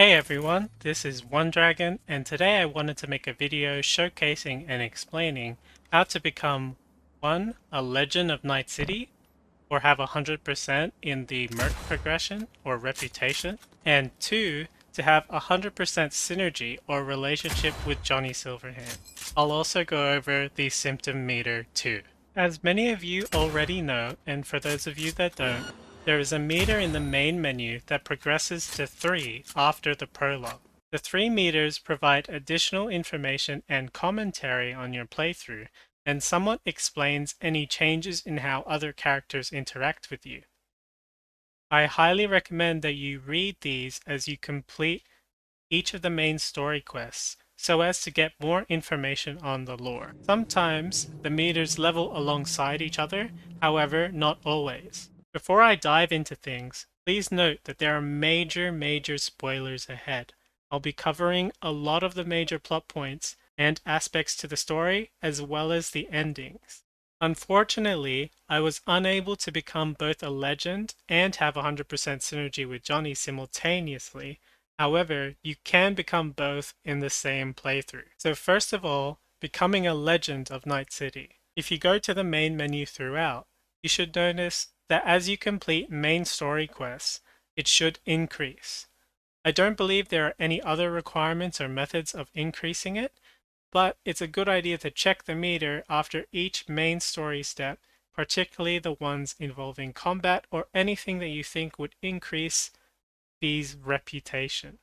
Hey everyone, this is One Dragon, and today I wanted to make a video showcasing and explaining how to become 1. A Legend of Night City, or have 100% in the Merc progression or reputation, and 2. To have 100% synergy or relationship with Johnny Silverhand. I'll also go over the symptom meter too. As many of you already know, and for those of you that don't, there is a meter in the main menu that progresses to 3 after the prologue. The 3 meters provide additional information and commentary on your playthrough, and somewhat explains any changes in how other characters interact with you. I highly recommend that you read these as you complete each of the main story quests, so as to get more information on the lore. Sometimes the meters level alongside each other, however, not always. Before I dive into things, please note that there are major spoilers ahead. I'll be covering a lot of the major plot points and aspects to the story, as well as the endings. Unfortunately, I was unable to become both a legend and have 100% synergy with Johnny simultaneously. However, you can become both in the same playthrough. So first of all, becoming a legend of Night City. If you go to the main menu throughout, you should notice that as you complete main story quests, it should increase. I don't believe there are any other requirements or methods of increasing it, but it's a good idea to check the meter after each main story step, particularly the ones involving combat or anything that you think would increase V's reputation.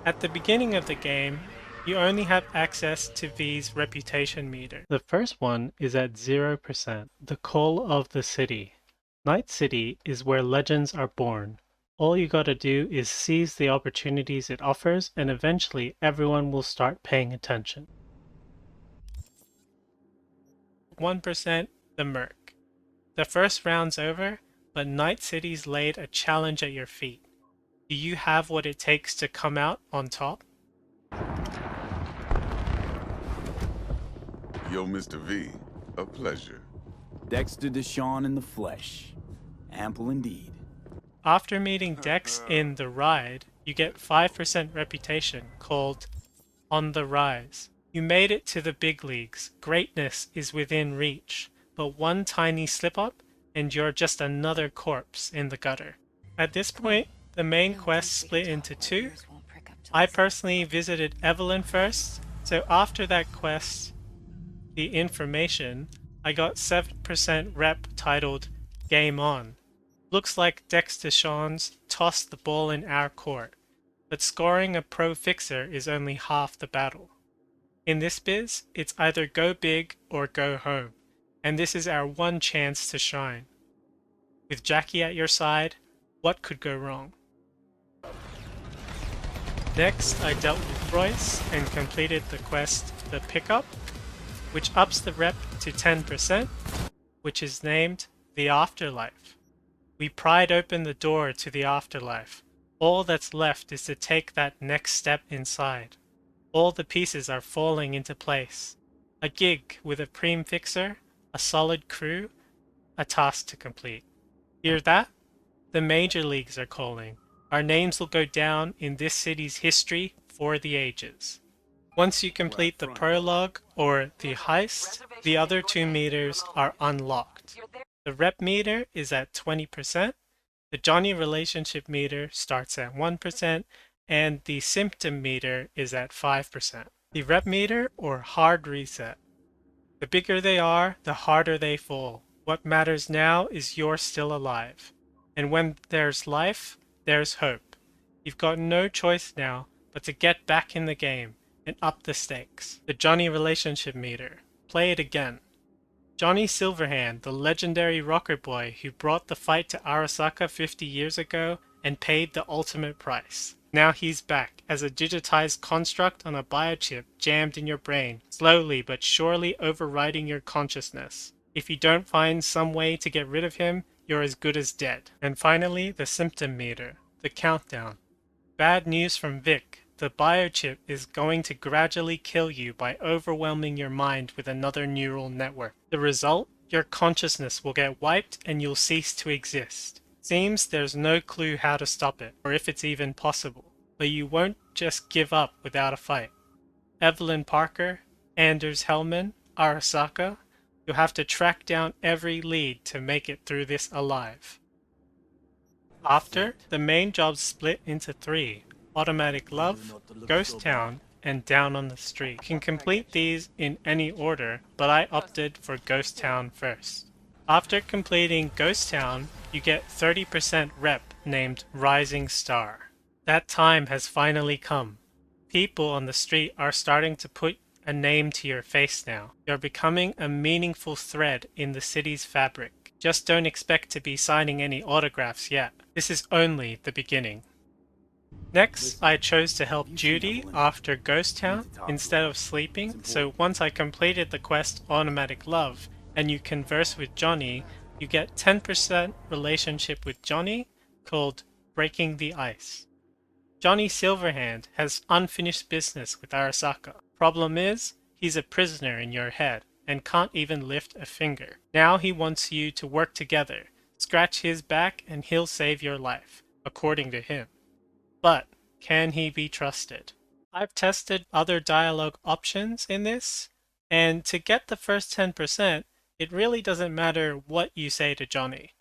At the beginning of the game, you only have access to V's reputation meter. The first one is at 0%, the call of the city. Night City is where legends are born. All you gotta do is seize the opportunities it offers, and eventually everyone will start paying attention. 1%, the Merc. The first round's over, but Night City's laid a challenge at your feet. Do you have what it takes to come out on top? Yo, Mr. V, a pleasure. Dexter Deshawn in the flesh. Ample indeed. After meeting Dex in The Ride, you get 5% reputation called On the Rise. You made it to the big leagues. Greatness is within reach, but one tiny slip-up and you're just another corpse in the gutter. At this point, the main quest split into 2. I personally visited Evelyn first, so after that quest, the information, I got 7% rep titled Game On. Looks like Dex Deshawn's tossed the ball in our court, but scoring a pro fixer is only half the battle. In this biz, it's either go big or go home, and this is our one chance to shine. With Jackie at your side, what could go wrong? Next, I dealt with Royce and completed the quest The Pickup, which ups the rep to 10%, which is named The Afterlife. We pried open the door to the afterlife. All that's left is to take that next step inside. All the pieces are falling into place. A gig with a preem fixer, a solid crew, a task to complete. Hear that? The major leagues are calling. Our names will go down in this city's history for the ages. Once you complete the prologue or the heist, the other 2 meters are unlocked. The rep meter is at 20%, the Johnny relationship meter starts at 1%, and the symptom meter is at 5%. The rep meter or hard reset. The bigger they are, the harder they fall. What matters now is you're still alive. And when there's life, there's hope. You've got no choice now but to get back in the game and up the stakes. The Johnny relationship meter. Play it again. Johnny Silverhand, the legendary rocker boy who brought the fight to Arasaka 50 years ago and paid the ultimate price. Now he's back as a digitized construct on a biochip jammed in your brain, slowly but surely overriding your consciousness. If you don't find some way to get rid of him, you're as good as dead. And finally, the symptom meter, the countdown. Bad news from Vic. The biochip is going to gradually kill you by overwhelming your mind with another neural network. The result? Your consciousness will get wiped and you'll cease to exist. Seems there's no clue how to stop it, or if it's even possible. But you won't just give up without a fight. Evelyn Parker, Anders Hellman, Arasaka, you'll have to track down every lead to make it through this alive. After, the main jobs split into 3, Automatic Love, Ghost Town, and Down on the Street. You can complete these in any order, but I opted for Ghost Town first. After completing Ghost Town, you get 30% rep named Rising Star. That time has finally come. People on the street are starting to put a name to your face now. You're becoming a meaningful thread in the city's fabric. Just don't expect to be signing any autographs yet. This is only the beginning. Next, I chose to help Judy after Ghost Town instead of sleeping, so once I completed the quest Automatic Love and you converse with Johnny, you get 10% relationship with Johnny called Breaking the Ice. Johnny Silverhand has unfinished business with Arasaka. Problem is, he's a prisoner in your head and can't even lift a finger. Now he wants you to work together, scratch his back and he'll save your life, according to him. But can he be trusted? I've tested other dialogue options in this, and to get the first 10%, it really doesn't matter what you say to Johnny.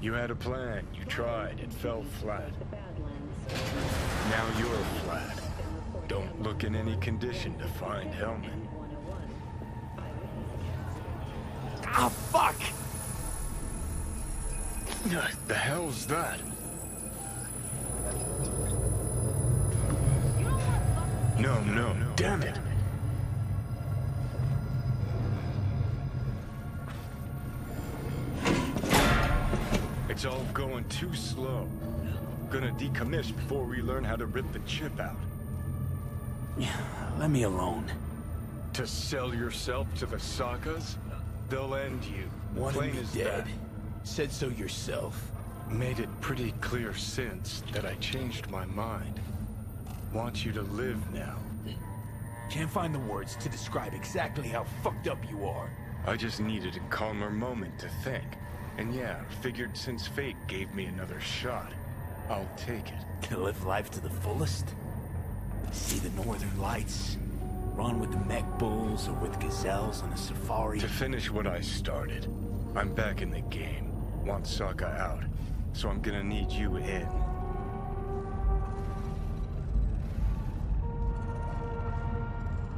You had a plan, you tried, it fell flat. Now you're flat. Don't look in any condition to find Hellman. Ah, fuck! The hell's that? No, damn it! It's all going too slow. Gonna decommission before we learn how to rip the chip out. Let me alone. To sell yourself to the Sakas? They'll end you. Wanted me as dead. that. Said so yourself. Made it pretty clear since that I changed my mind. Want you to live now. Can't find the words to describe exactly how fucked up you are. I just needed a calmer moment to think. And yeah, figured since fate gave me another shot, I'll take it. To live life to the fullest? See the northern lights? Run with the mech bulls or with gazelles on a safari? To finish what I started, I'm back in the game. Want Saka out, so I'm gonna need you in.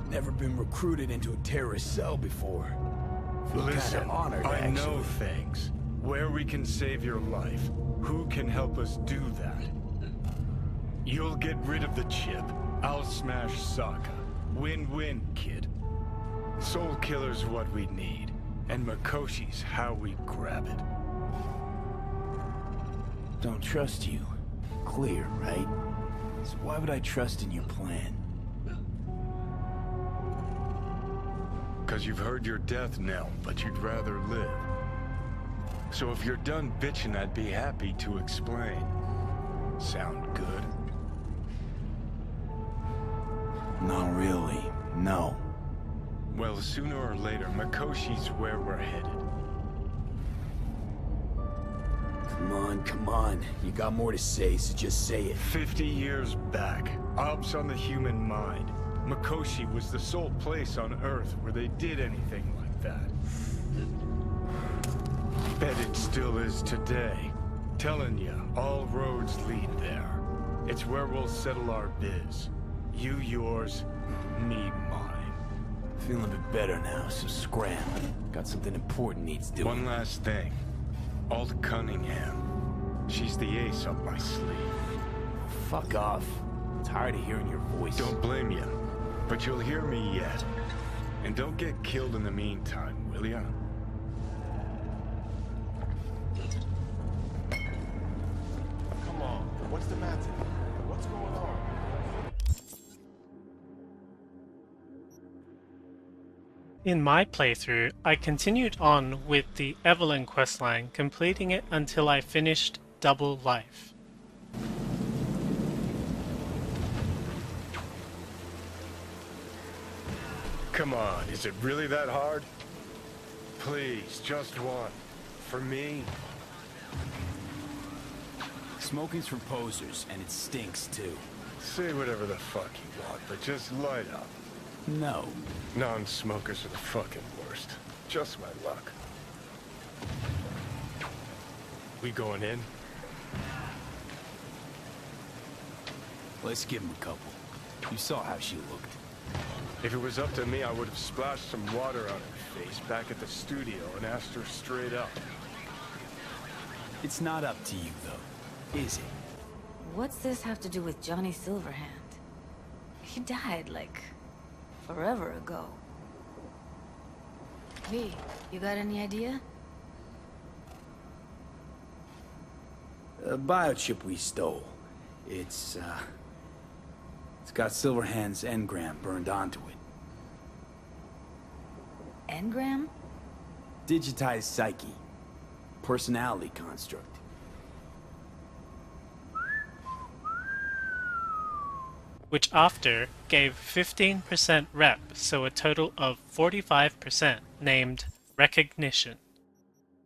Never been recruited into a terrorist cell before. Feel Listen, kinda honored, I actually. know things. Where we can save your life. Who can help us do that? You'll get rid of the chip. I'll smash Saka. Win-win, kid. Soul Killer's what we need. And Mikoshi's how we grab it. Don't trust you. Clear, right? So why would I trust in your plan? 'Cause you've heard your death knell, but you'd rather live. So if you're done bitching, I'd be happy to explain. Sound good? Not really, no. Well, sooner or later, Mikoshi's where we're headed. Come on. You got more to say, so just say it. 50 years back, ops on the human mind. Mikoshi was the sole place on Earth where they did anything like that. Bet it still is today. Telling ya, all roads lead there. It's where we'll settle our biz. You yours, me mine. Feeling a bit better now, so scram. Got something important needs doing. One last thing. Alt Cunningham. She's the ace up my sleeve. Fuck off. Tired of hearing your voice. Don't blame ya, but you'll hear me yet. And don't get killed in the meantime, will ya? Come on, what's the matter? What's going on? In my playthrough, I continued on with the Evelyn questline, completing it until I finished Double Life. Come on, is it really that hard? Please, just one. For me? Smoking's for posers, and it stinks too. Say whatever the fuck you want, but just light up. No. Non-smokers are the fucking worst. Just my luck. We going in? Let's give him a couple. You saw how she looked. If it was up to me, I would have splashed some water on her face back at the studio and asked her straight up. It's not up to you, though, is it? What's this have to do with Johnny Silverhand? He died, like, forever ago. V, you got any idea? A biochip we stole. It's got Silverhand's engram burned onto it. Engram? Digitized psyche. Personality construct. Which after gave 15% rep, so a total of 45%, named Recognition.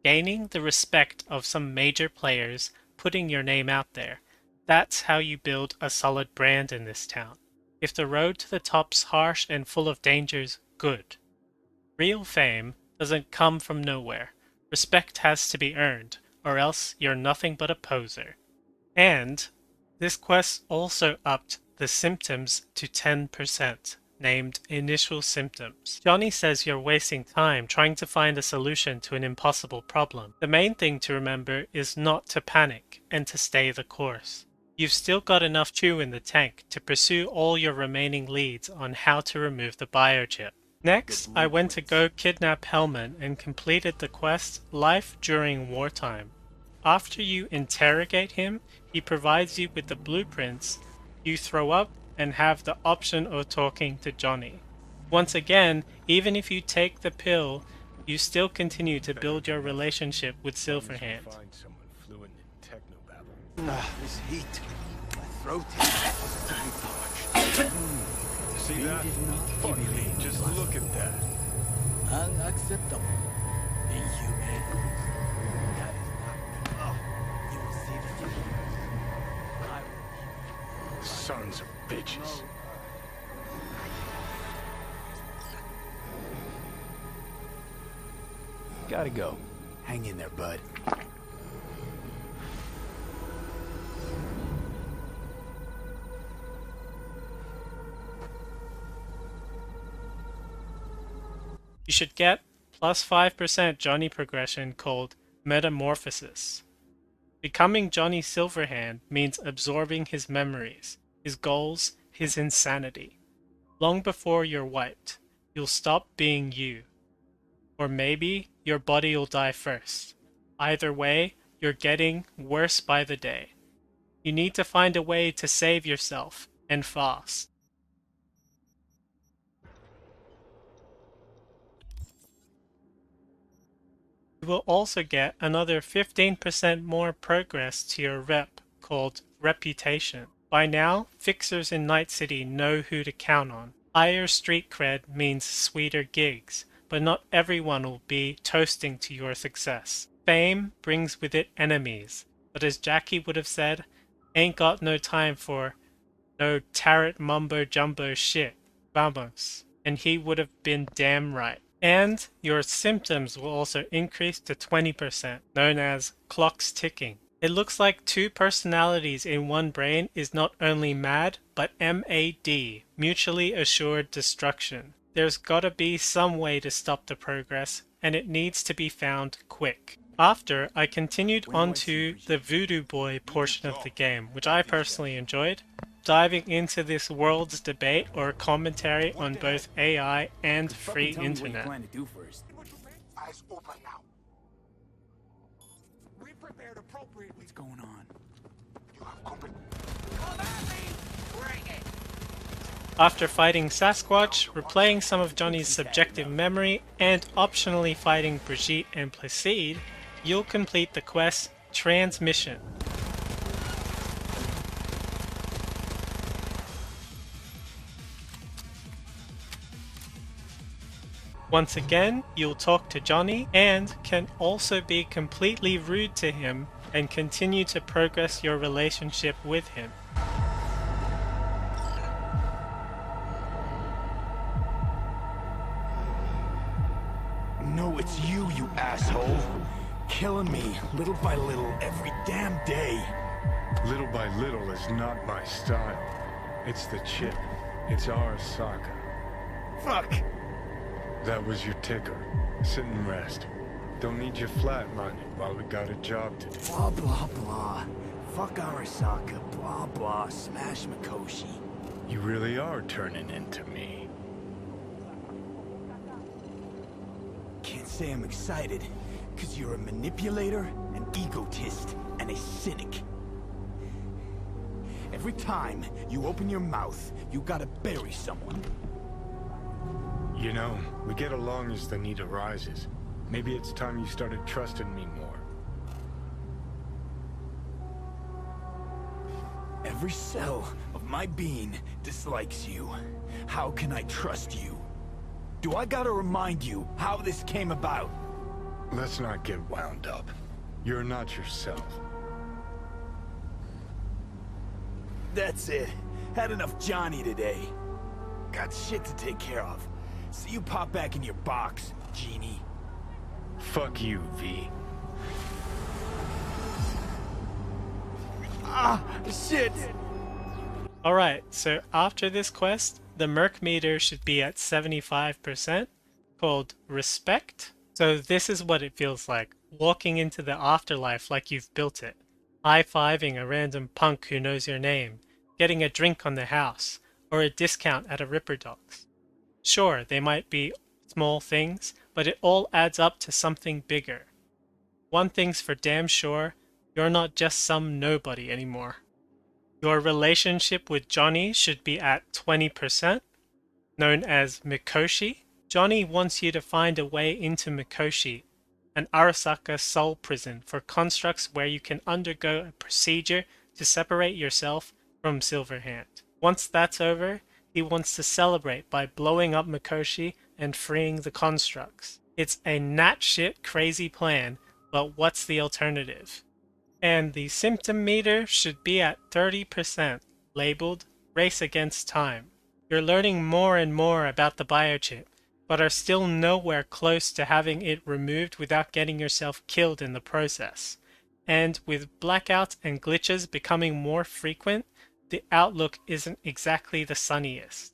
Gaining the respect of some major players, putting your name out there. That's how you build a solid brand in this town. If the road to the top's harsh and full of dangers, good. Real fame doesn't come from nowhere. Respect has to be earned, or else you're nothing but a poser. And this quest also upped the symptoms to 10%, named Initial Symptoms. Johnny says you're wasting time trying to find a solution to an impossible problem. The main thing to remember is not to panic and to stay the course. You've still got enough chew in the tank to pursue all your remaining leads on how to remove the biochip. Next, I went to go kidnap Hellman and completed the quest Life During Wartime. After you interrogate him, he provides you with the blueprints. You throw up and have the option of talking to Johnny. Once again, even if you take the pill, you still continue to build your relationship with Silverhand. Find someone fluent in technobabble. This heat. My throat is parched. See that? Fuck me, just look at that. Unacceptable. Inhumane. That is not. Oh, you will see the Sons of bitches. Gotta go. Hang in there, bud. You should get plus 5% Johnny progression called Metamorphosis. Becoming Johnny Silverhand means absorbing his memories, his goals, his insanity. Long before you're wiped, you'll stop being you. Or maybe your body will die first. Either way, you're getting worse by the day. You need to find a way to save yourself, and fast. You will also get another 15% more progress to your rep called Reputation. By now, fixers in Night City know who to count on. Higher street cred means sweeter gigs, but not everyone will be toasting to your success. Fame brings with it enemies, but as Jackie would have said, ain't got no time for no tarot mumbo jumbo shit. Vamos. And he would have been damn right. And your symptoms will also increase to 20%, known as clocks ticking. It looks like 2 personalities in one brain is not only mad, but MAD, mutually assured destruction. There's gotta be some way to stop the progress, and it needs to be found quick. After, I continued on to the Voodoo Boy portion of the game, which I personally enjoyed, diving into this world's debate or commentary on both AI and free internet. eyes open now. We prepared appropriately. What's going on? You have company. Come at me! Bring it! After fighting Sasquatch, replaying some of Johnny's subjective memory, and optionally fighting Brigitte and Placide, you'll complete the quest Transmission. Once again, you'll talk to Johnny and can also be completely rude to him and continue to progress your relationship with him. No, it's you, you asshole. Killing me, little by little, every damn day. Little by little is not my style. It's the chip. It's Arasaka. Fuck! That was your ticker. Sit and rest. Don't need you flatlining while we got a job to do. Blah, blah, blah. Fuck Arasaka, blah, blah, smash Mikoshi. You really are turning into me. Can't say I'm excited, because you're a manipulator, an egotist, and a cynic. Every time you open your mouth, you gotta bury someone. You know, we get along as the need arises. Maybe it's time you started trusting me more. Every cell of my being dislikes you. How can I trust you? Do I gotta remind you how this came about? Let's not get wound up. You're not yourself. That's it. Had enough Johnny today. Got shit to take care of. See you pop back in your box, genie. Fuck you, V. Ah, shit! Alright, so after this quest, the merc meter should be at 75%, called Respect. So this is what it feels like, walking into the afterlife like you've built it. High-fiving a random punk who knows your name, getting a drink on the house, or a discount at a Ripper Dogs. Sure, they might be small things, but it all adds up to something bigger. One thing's for damn sure, you're not just some nobody anymore. Your relationship with Johnny should be at 20%, known as Mikoshi. Johnny wants you to find a way into Mikoshi, an Arasaka soul prison for constructs where you can undergo a procedure to separate yourself from Silverhand. Once that's over, he wants to celebrate by blowing up Mikoshi and freeing the constructs. It's a shit crazy plan, but what's the alternative? And the symptom meter should be at 30%, labeled Race Against Time. You're learning more and more about the biochip, but are still nowhere close to having it removed without getting yourself killed in the process. And with blackouts and glitches becoming more frequent, the outlook isn't exactly the sunniest.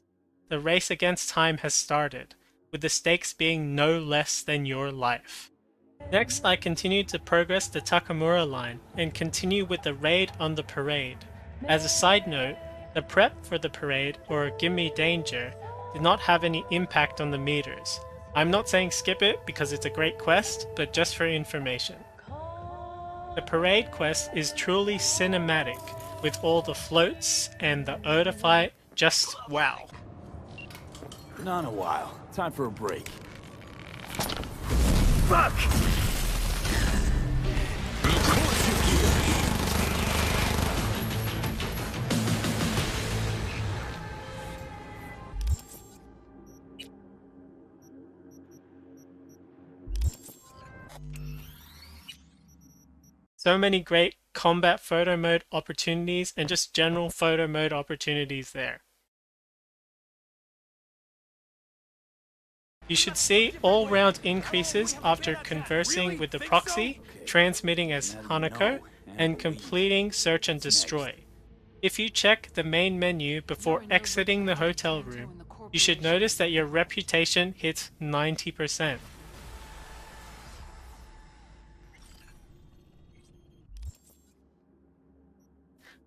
The race against time has started, with the stakes being no less than your life. Next, I continued to progress the Takamura line and continue with the raid on the parade. As a side note, the prep for the parade, or Gimme Danger, did not have any impact on the meters. I'm not saying skip it because it's a great quest, but just for information. The parade quest is truly cinematic, with all the floats and the Oda fight just wow. Not in a while. Time for a break. Fuck! So many great combat photo mode opportunities and just general photo mode opportunities there. You should see all-round increases after conversing with the proxy, transmitting as Hanako, and completing Search and Destroy. If you check the main menu before exiting the hotel room, you should notice that your reputation hits 90%.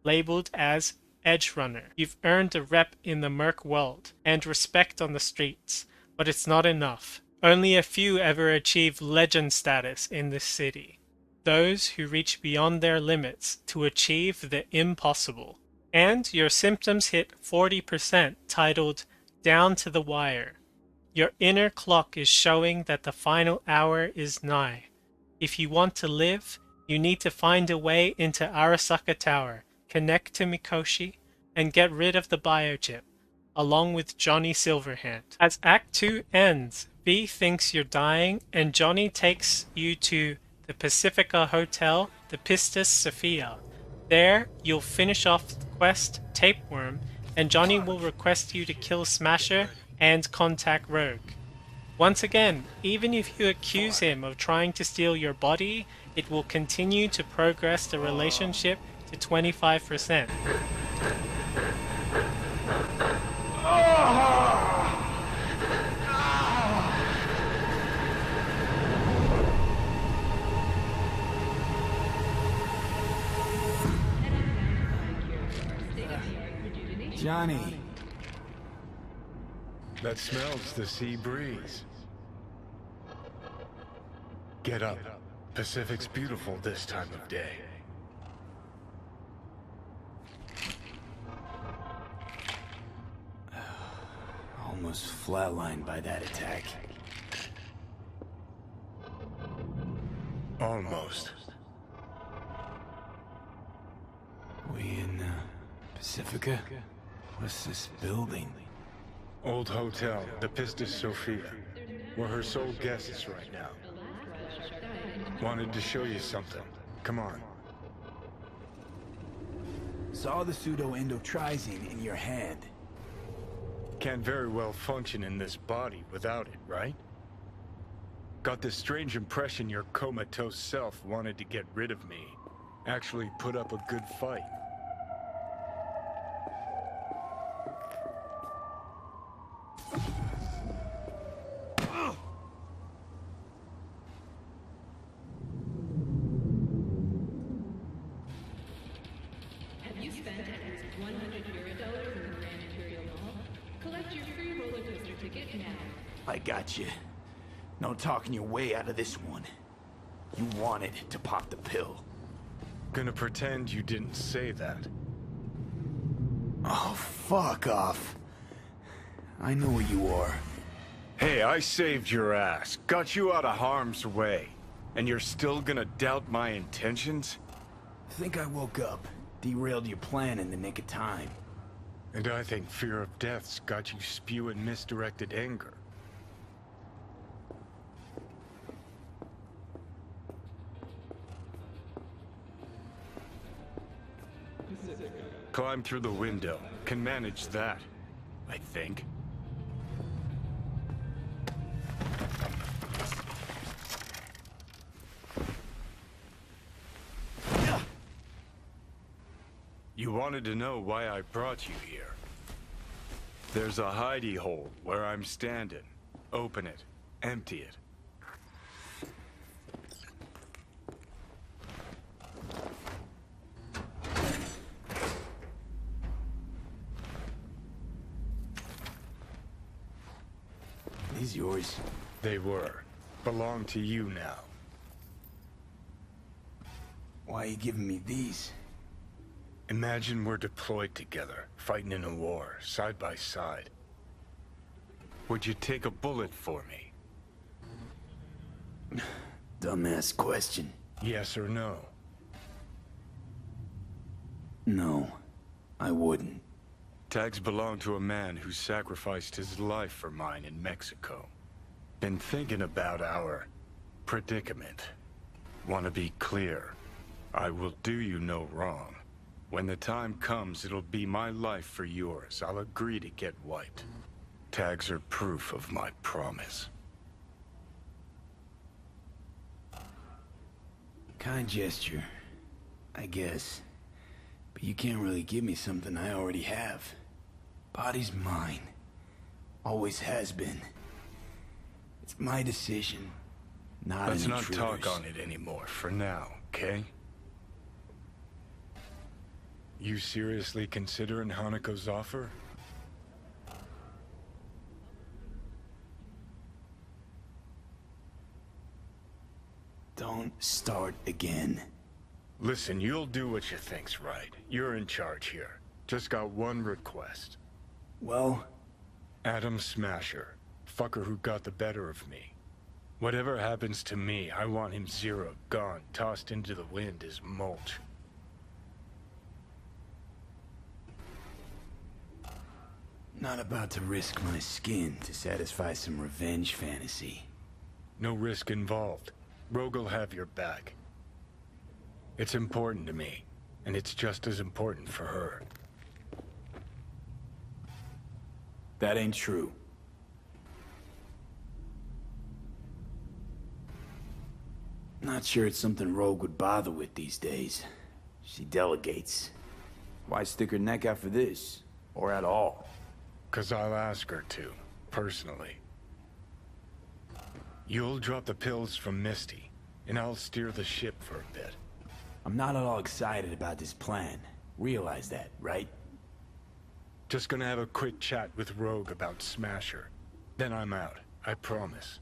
Labeled as Edge Runner. You've earned a rep in the merc world and respect on the streets, but it's not enough. Only a few ever achieve legend status in this city. Those who reach beyond their limits to achieve the impossible. And your symptoms hit 40%, titled Down to the Wire. Your inner clock is showing that the final hour is nigh. If you want to live, you need to find a way into Arasaka Tower, connect to Mikoshi, and get rid of the biochip, along with Johnny Silverhand. As Act 2 ends, V thinks you're dying, and Johnny takes you to the Pacifica Hotel, the Pistis Sophia. There, you'll finish off the quest Tapeworm, and Johnny will request you to kill Smasher and contact Rogue. Once again, even if you accuse him of trying to steal your body, it will continue to progress the relationship to 25%. Johnny. That smells the sea breeze. Get up. Pacific's beautiful this time of day. Almost flatlined by that attack. Almost. We in Pacifica? What's this building? Old hotel, the Pistis Sophia. We're her sole guests right now. Wanted to show you something. Come on. Saw the pseudo-endotrizine in your hand. Can't very well function in this body without it, right? Got this strange impression your comatose self wanted to get rid of me. Actually put up a good fight. I got you. No talking your way out of this one. You wanted to pop the pill. Gonna pretend you didn't say that. Oh, fuck off. I know where you are. Hey, I saved your ass. Got you out of harm's way. And you're still gonna doubt my intentions? Think I woke up, derailed your plan in the nick of time. And I think fear of death's got you spewing misdirected anger. Climb through the window. Can manage that, I think. You wanted to know why I brought you here. There's a hidey hole where I'm standing. Open it. Empty it. These yours? They were. Belong to you now. Why are you giving me these? Imagine we're deployed together, fighting in a war, side by side. Would you take a bullet for me? Dumbass question. Yes or no? No, I wouldn't. Tags belong to a man who sacrificed his life for mine in Mexico. Been thinking about our predicament. Want to be clear. I will do you no wrong. When the time comes, it'll be my life for yours. I'll agree to get wiped. Tags are proof of my promise. Kind gesture, I guess. But you can't really give me something I already have. Body's mine. Always has been. It's my decision, not Let's an not intruder's. talk on it anymore for now, okay? You seriously considering Hanako's offer? Don't start again. Listen, you'll do what you think's right. You're in charge here. Just got one request. Well, Adam Smasher. Fucker who got the better of me. Whatever happens to me, I want him zeroed, gone, tossed into the wind as mulch. not about to risk my skin to satisfy some revenge fantasy. No risk involved. Rogue'll have your back. It's important to me, and it's just as important for her. That ain't true. Not sure it's something Rogue would bother with these days. She delegates. Why stick her neck out for this? Or at all? 'Cause I'll ask her to, personally. You'll drop the pills from Misty, and I'll steer the ship for a bit. I'm not at all excited about this plan. Realize that, right? Just gonna have a quick chat with Rogue about Smasher. Then I'm out, I promise.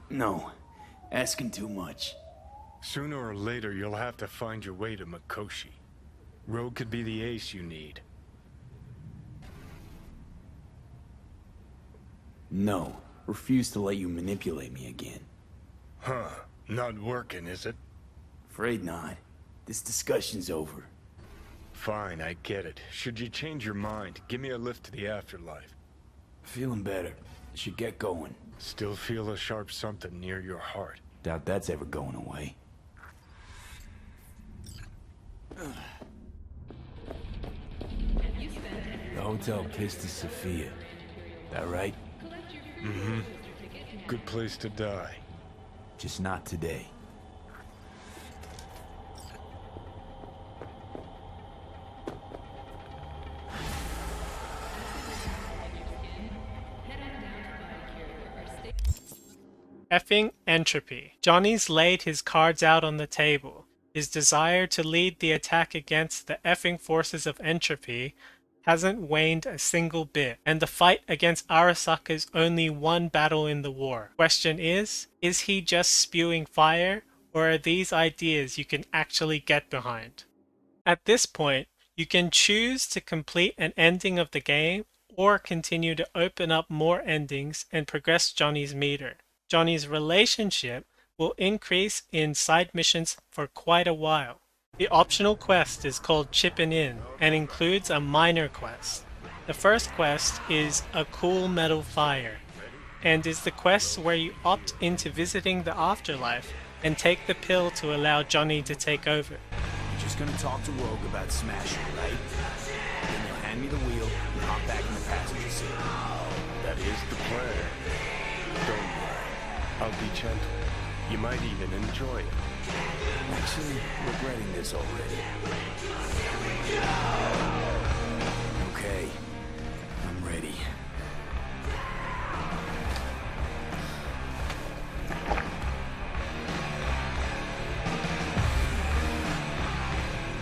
No. Asking too much. Sooner or later, you'll have to find your way to Mikoshi. Rogue could be the ace you need. No. Refuse to let you manipulate me again. Huh. Not working, is it? Afraid not. This discussion's over. Fine, I get it. Should you change your mind, give me a lift to the afterlife. Feeling better. Should get going. Still feel a sharp something near your heart. Doubt that's ever going away. The hotel pissed is Sophia. That right? Mm-hmm. Good place to die. Just not today. Effing entropy. Johnny's laid his cards out on the table. His desire to lead the attack against the effing forces of entropy hasn't waned a single bit, and the fight against Arasaka is only one battle in the war. Question is he just spewing fire, or are these ideas you can actually get behind? At this point, you can choose to complete an ending of the game, or continue to open up more endings and progress Johnny's meter. Johnny's relationship will increase in side missions for quite a while. The optional quest is called Chippin and includes a minor quest. The first quest is a cool metal fire, and is the quest where you opt into visiting the afterlife and take the pill to allow Johnny to take over. You're just gonna talk to Rogue about Smasher, right? Then you'll hand me the wheel and hop back in the passenger seat. That is the plan. Don't worry. I'll be gentle. You might even enjoy it. Actually, regretting this already. Okay, I'm ready.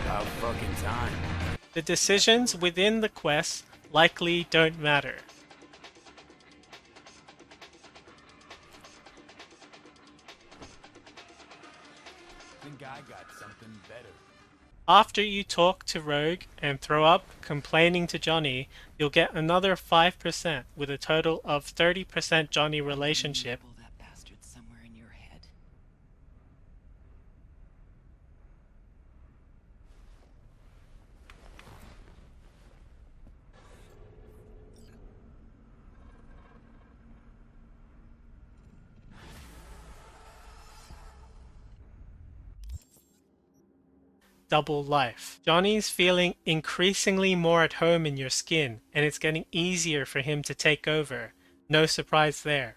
About fucking time. The decisions within the quest likely don't matter. I got something better. After you talk to Rogue and throw up complaining to Johnny, you'll get another 5% with a total of 30% Johnny relationship. That bastard somewhere in your head. Double life. Johnny's feeling increasingly more at home in your skin, and it's getting easier for him to take over. No surprise there.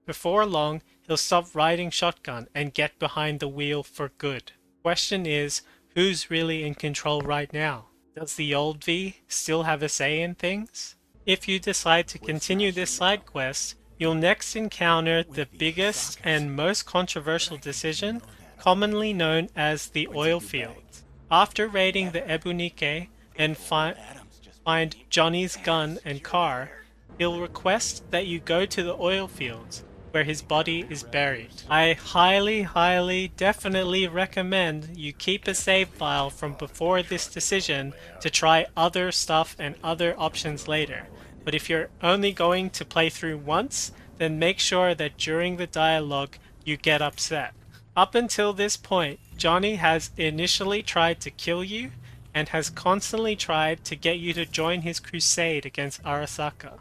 Before long, he'll stop riding shotgun and get behind the wheel for good. Question is, who's really in control right now? Does the old V still have a say in things? If you decide to continue this side quest, you'll next encounter the biggest and most controversial decision, commonly known as the oil field. After raiding the Ebunike and find Johnny's gun and car, he'll request that you go to the oil fields, where his body is buried. I highly, definitely recommend you keep a save file from before this decision to try other stuff and other options later. But if you're only going to play through once, then make sure that during the dialogue you get upset. Up until this point, Johnny has initially tried to kill you and has constantly tried to get you to join his crusade against Arasaka.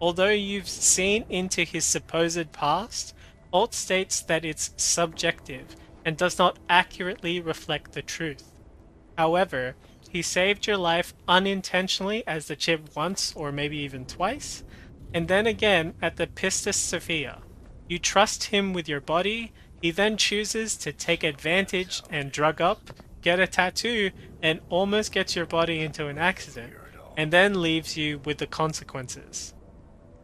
Although you've seen into his supposed past, Alt states that it's subjective and does not accurately reflect the truth. However, he saved your life unintentionally as the chip once or maybe even twice, and then again at the Pistis Sophia. You trust him with your body, he then chooses to take advantage and drug up, get a tattoo, and almost gets your body into an accident, and then leaves you with the consequences.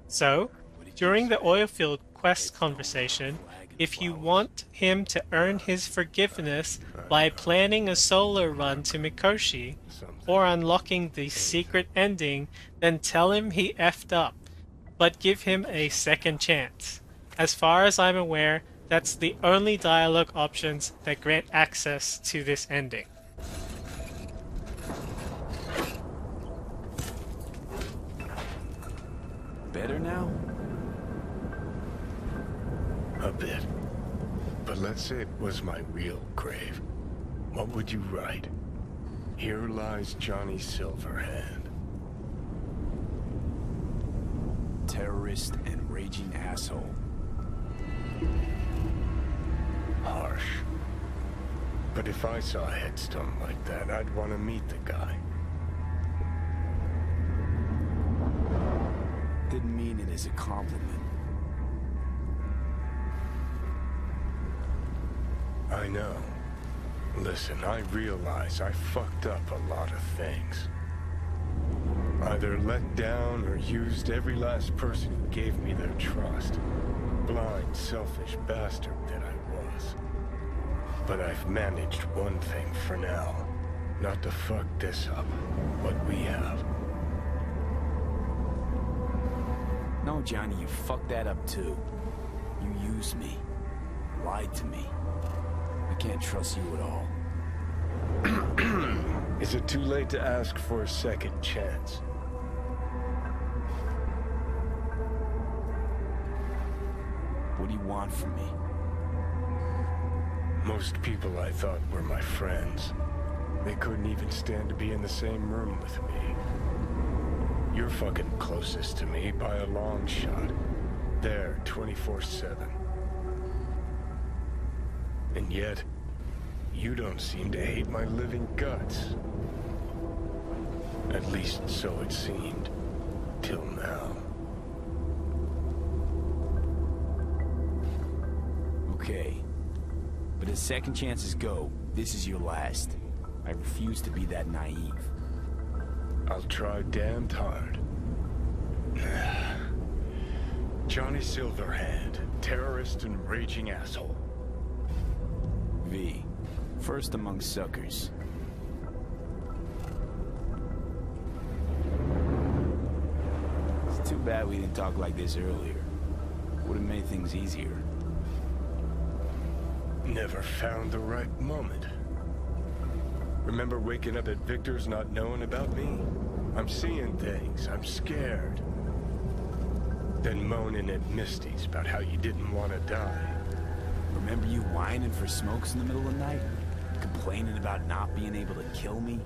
So, during the oilfield quest conversation, if you want him to earn his forgiveness by planning a solo run to Mikoshi or unlocking the secret ending, then tell him he effed up, but give him a second chance. As far as I'm aware, that's the only dialogue options that grant access to this ending. Better now? A bit. But let's say it was my real grave. What would you write? Here lies Johnny Silverhand. Terrorist and raging asshole. Harsh. But if I saw a headstone like that, I'd want to meet the guy. Didn't mean it as a compliment. I know. Listen, I realize I fucked up a lot of things. Either let down or used every last person who gave me their trust. Blind, selfish bastard that I was. But I've managed one thing for now. Not to fuck this up. What we have. No, Johnny, you fucked that up too. You used me. Lied to me. I can't trust you at all. Is it too late to ask for a second chance? What do you want from me? Most people I thought were my friends. They couldn't even stand to be in the same room with me. You're fucking closest to me by a long shot. There, 24/7. And yet, you don't seem to hate my living guts. At least so it seemed. Till now. Okay. But as second chances go, this is your last. I refuse to be that naive. I'll try damned hard. Johnny Silverhand, terrorist and raging asshole. V. First among suckers. It's too bad we didn't talk like this earlier. Would have made things easier. Never found the right moment. Remember waking up at Victor's not knowing about me? I'm seeing things. I'm scared. Then moaning at Misty's about how you didn't want to die. Remember you whining for smokes in the middle of the night? Complaining about not being able to kill me?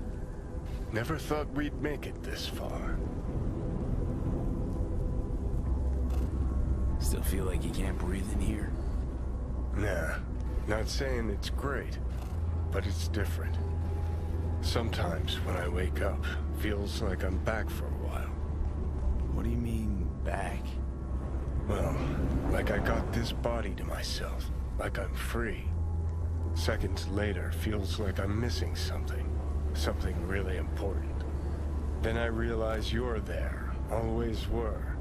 Never thought we'd make it this far. Still feel like you can't breathe in here? Nah, not saying it's great, but it's different. Sometimes when I wake up, feels like I'm back for a while. What do you mean, back? Well, like I got this body to myself, like I'm free. Seconds later, feels like I'm missing something. Something really important. Then I realize you're there, always were.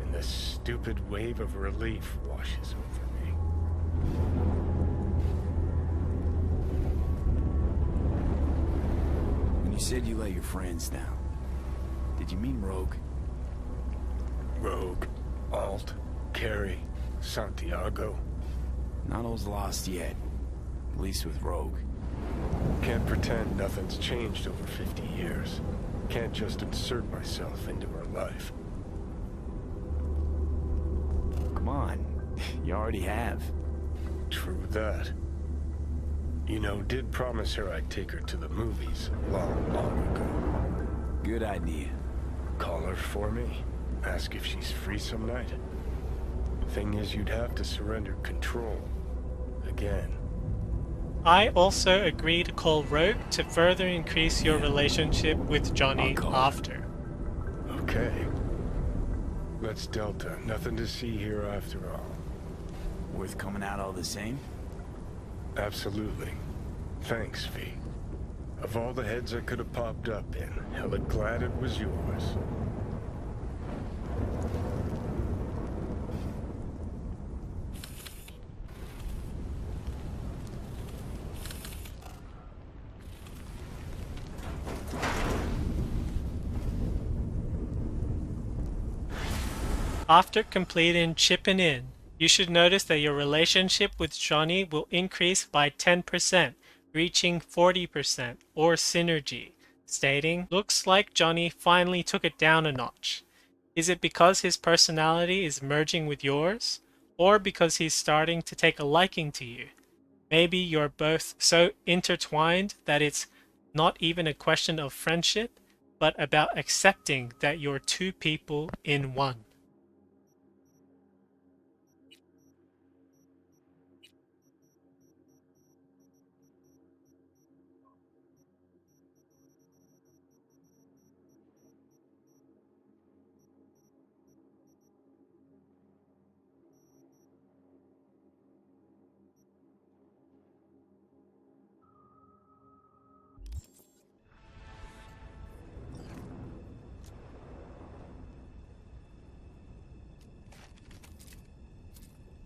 And this stupid wave of relief washes over me. When you said you let your friends down, did you mean Rogue? Rogue, Alt, Carrie, Santiago. Not all's lost yet. At least with Rogue. Can't pretend nothing's changed over 50 years. Can't just insert myself into her life. Come on. You already have. True that. You know, did promise her I'd take her to the movies long, long ago. Good idea. Call her for me. Ask if she's free some night. Thing is, you'd have to surrender control. Again. I also agree to call Rogue to further increase your relationship with Johnny after. Okay. Let's Delta. Nothing to see here after all. Worth coming out all the same? Absolutely. Thanks, V. Of all the heads I could have popped up in, hella glad it was yours. After completing Chippin', you should notice that your relationship with Johnny will increase by 10%, reaching 40%, or synergy, stating, "Looks like Johnny finally took it down a notch." Is it because his personality is merging with yours? Or because he's starting to take a liking to you? Maybe you're both so intertwined that it's not even a question of friendship, but about accepting that you're two people in one.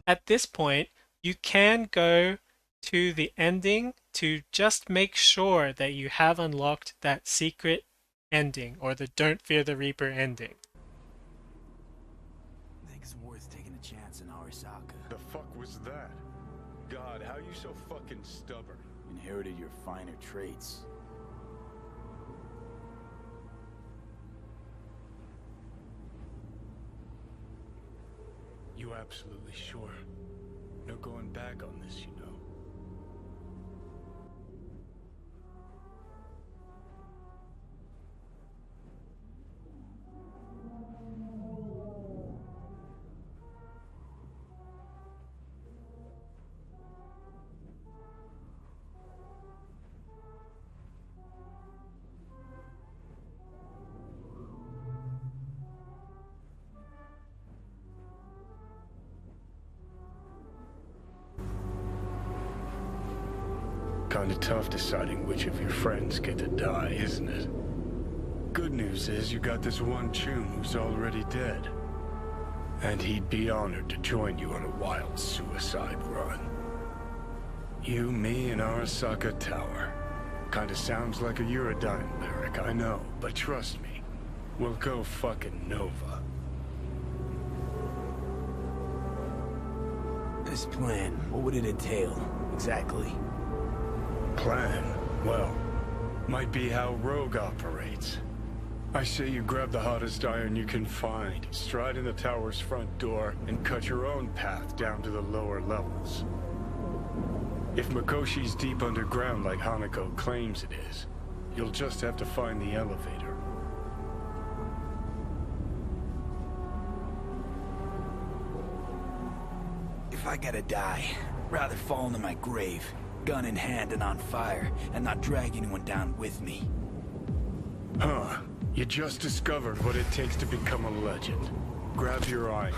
At this point, you can go to the ending to just make sure that you have unlocked that secret ending, or the Don't Fear the Reaper ending. I think it's worth taking a chance in Arasaka. The fuck was that? God, how you so fucking stubborn? Inherited your finer traits. You absolutely sure? No going back on this, you know. Kinda tough deciding which of your friends get to die, isn't it? Good news is you got this one chum who's already dead. And he'd be honored to join you on a wild suicide run. You, me, and Arasaka Tower. Kinda sounds like a Eurodyne lyric, I know, but trust me, we'll go fucking Nova. This plan, what would it entail, exactly? Plan? Well, might be how Rogue operates. I say you grab the hottest iron you can find, stride in the tower's front door, and cut your own path down to the lower levels. If Mikoshi's deep underground like Hanako claims it is, you'll just have to find the elevator. If I gotta die, rather fall into my grave, gun in hand and on fire, and not drag anyone down with me. Huh. You just discovered what it takes to become a legend. Grab your eye.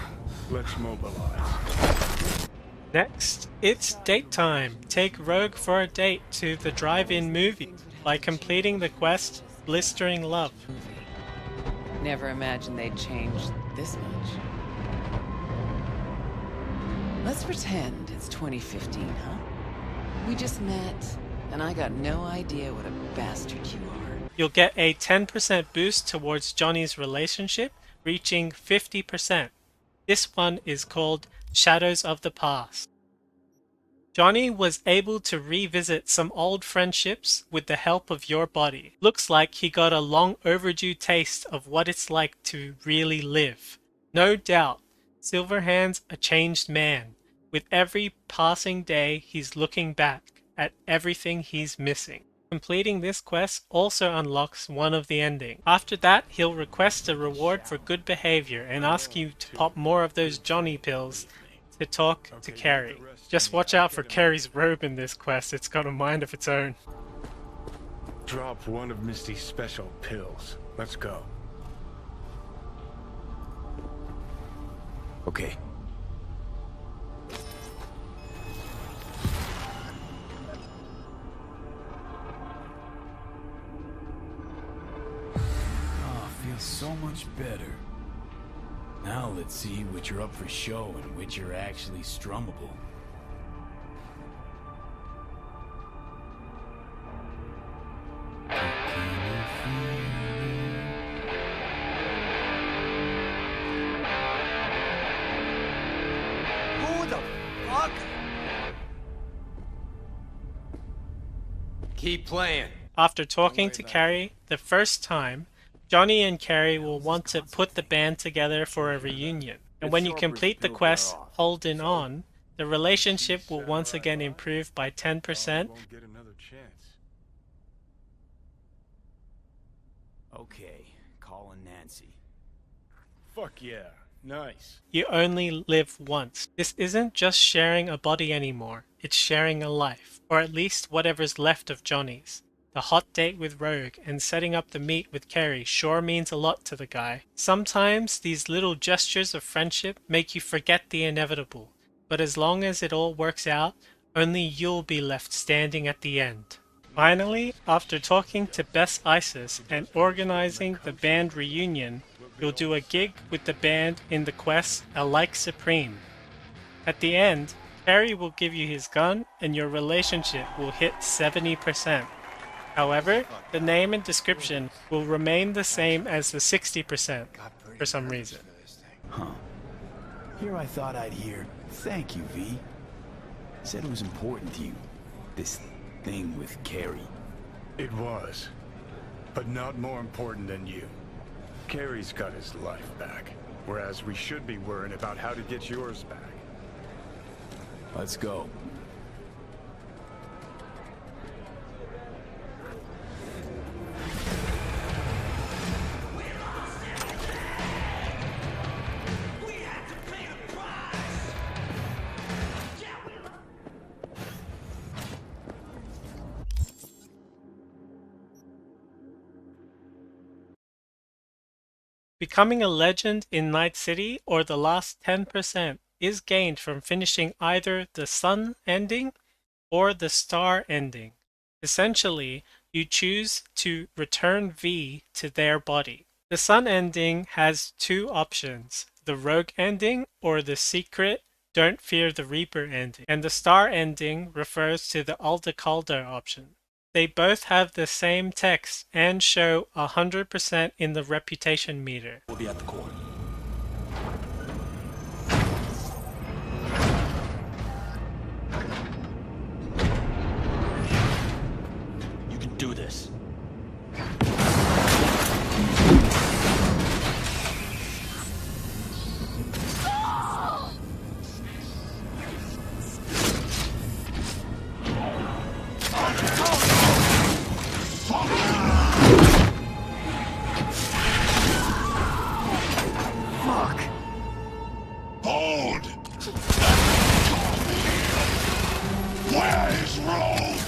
Let's mobilize. Next, it's date time. Take Rogue for a date to the drive-in movie by completing the quest Blistering Love. Never imagined they'd change this much. Let's pretend it's 2015, huh? We just met, and I got no idea what a bastard you are. You'll get a 10% boost towards Johnny's relationship, reaching 50%. This one is called Shadows of the Past. Johnny was able to revisit some old friendships with the help of your body. Looks like he got a long overdue taste of what it's like to really live. No doubt, Silverhand's a changed man. With every passing day, he's looking back at everything he's missing. Completing this quest also unlocks one of the endings. After that, he'll request a reward for good behavior and ask you to pop more of those Johnny pills to talk to Carrie. Just watch out for Carrie's robe in this quest, it's got a mind of its own. Drop one of Misty's special pills. Let's go. Okay. Oh, feels so much better. Now let's see which are up for show and which are actually strummable. Who the fuck? Keep playing. After talking to Carrie the first time, Johnny and Carrie will want to put the band together for a reunion. And when you complete the quest Holdin On, the relationship will once again improve by 10%. Okay, calling Nancy. Fuck yeah. Nice. You only live once. This isn't just sharing a body anymore, it's sharing a life, or at least whatever's left of Johnny's. The hot date with Rogue and setting up the meet with Carrie sure means a lot to the guy. Sometimes these little gestures of friendship make you forget the inevitable, but as long as it all works out, only you'll be left standing at the end. Finally, after talking to Best Isis and organizing the band reunion, you'll do a gig with the band in the quest Alike Supreme. At the end, Carrie will give you his gun and your relationship will hit 70%. However, the name and description will remain the same as the 60% for some reason. Huh. Here I thought I'd hear, "Thank you, V." Said it was important to you. This thing with Carrie. It was. But not more important than you. Carrie's got his life back. Whereas we should be worrying about how to get yours back. Let's go. Becoming a legend in Night City or the last 10% is gained from finishing either the Sun ending or the Star ending. Essentially, you choose to return V to their body. The Sun ending has two options, the Rogue ending or the secret Don't Fear the Reaper ending, and the Star ending refers to the Aldecaldo option. They both have the same text and show 100% in the reputation meter. We'll be at the core. You can do this. Hold! Where is Rogue?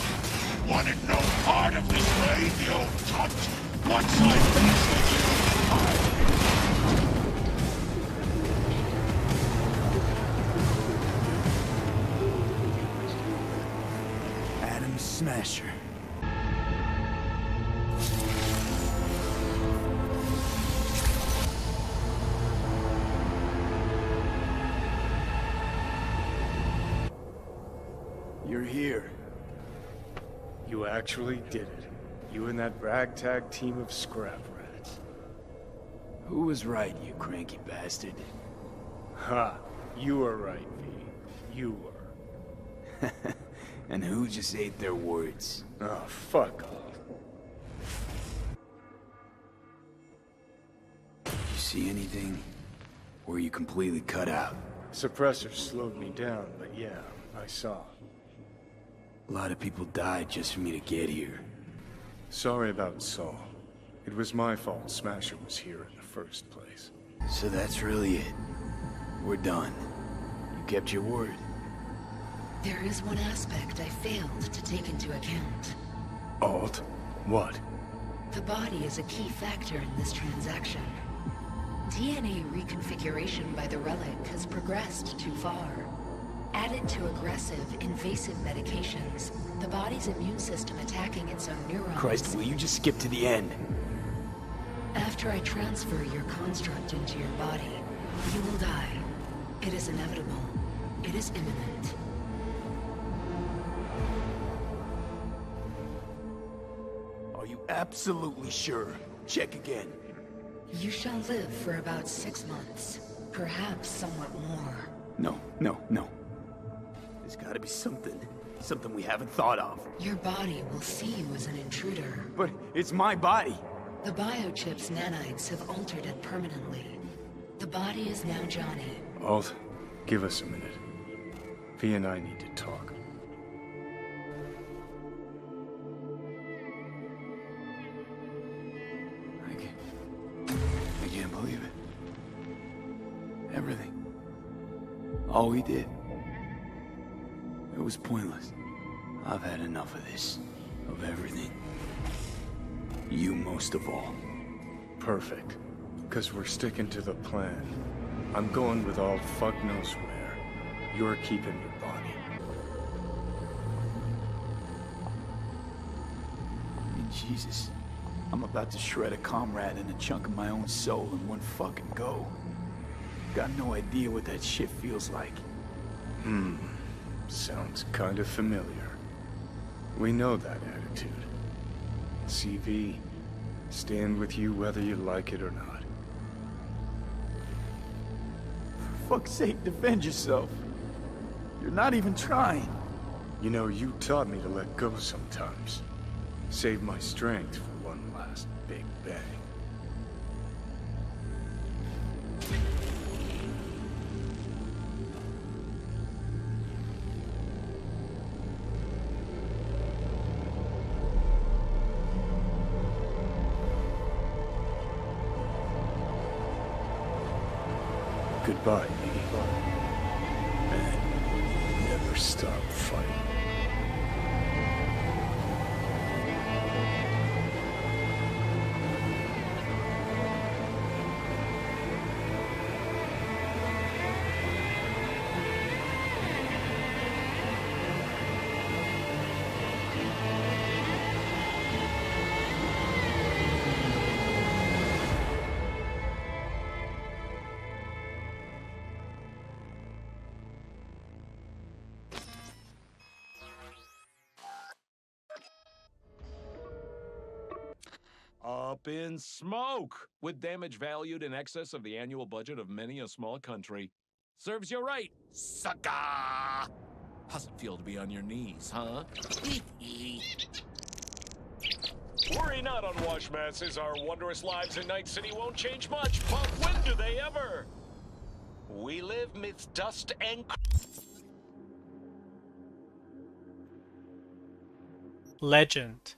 Wanted no part of this raid, you old cunt! Once I finish with you... Adam Smasher. You're here. You actually did it. You and that ragtag team of scrap rats. Who was right, you cranky bastard? Ha! You were right, V. You were. And who just ate their words? Oh, fuck off. You see anything? Or are you completely cut out? Suppressor slowed me down, but yeah, I saw. A lot of people died just for me to get here. Sorry about Saul. It was my fault Smasher was here in the first place. So that's really it. We're done. You kept your word. There is one aspect I failed to take into account. Alt? What? The body is a key factor in this transaction. DNA reconfiguration by the relic has progressed too far. Added to aggressive, invasive medications, the body's immune system attacking its own neurons. Christ, will you just skip to the end? After I transfer your construct into your body, you will die. It is inevitable. It is imminent. Are you absolutely sure? Check again. You shall live for about 6 months. Perhaps somewhat more. No. There's gotta be something. Something we haven't thought of. Your body will see you as an intruder. But it's my body. The biochip's nanites have altered it permanently. The body is now Johnny. Alt, give us a minute. V and I need to talk. I can't believe it. Everything. All we did. It was pointless. I've had enough of this. Of everything. You most of all. Perfect. Because we're sticking to the plan. I'm going with Alt fuck knows where. You're keeping your body. I mean, Jesus. I'm about to shred a comrade and a chunk of my own soul in one fucking go. Got no idea what that shit feels like. Sounds kind of familiar. We know that attitude. CV, stand with you whether you like it or not. For fuck's sake, defend yourself. You're not even trying. You know, you taught me to let go sometimes. Save my strength for one last big bang. Goodbye, me. And never stop fighting. Up in smoke! With damage valued in excess of the annual budget of many a small country. Serves you right, sucker! How's it feel to be on your knees, huh? Worry not, unwashed masses. Our wondrous lives in Night City won't change much, but when do they ever? We live midst dust and... Legend.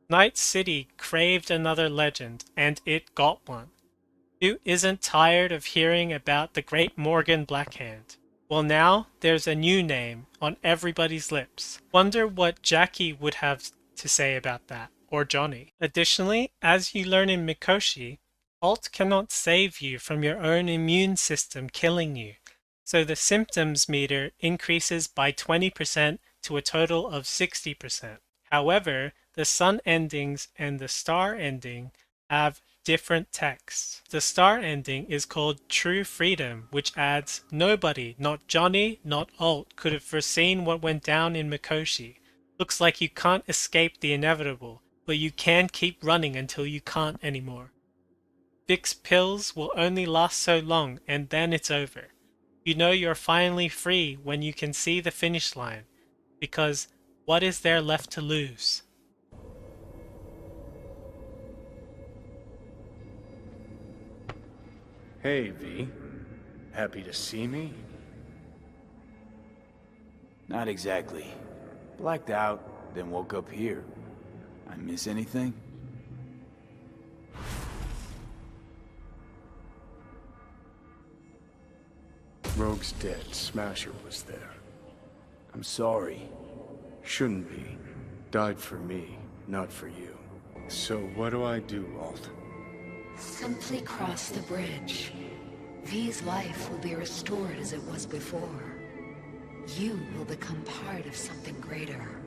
Night City craved another legend, and it got one. Who isn't tired of hearing about the great Morgan Blackhand? Well, now there's a new name on everybody's lips. Wonder what Jackie would have to say about that, or Johnny. Additionally, as you learn in Mikoshi, Alt cannot save you from your own immune system killing you, so the symptoms meter increases by 20% to a total of 60%. However, the sun endings and the star ending have different texts. The star ending is called True Freedom, which adds, nobody, not Johnny, not Alt, could have foreseen what went down in Mikoshi. Looks like you can't escape the inevitable, but you can keep running until you can't anymore. Vicks pills will only last so long, and then it's over. You know you're finally free when you can see the finish line, because what is there left to lose? Hey, V. Happy to see me? Not exactly. Blacked out, then woke up here. I miss anything? Rogue's dead. Smasher was there. I'm sorry. Shouldn't be. Died for me, not for you. So what do I do, Alt? Simply cross the bridge. V's life will be restored as it was before. You will become part of something greater.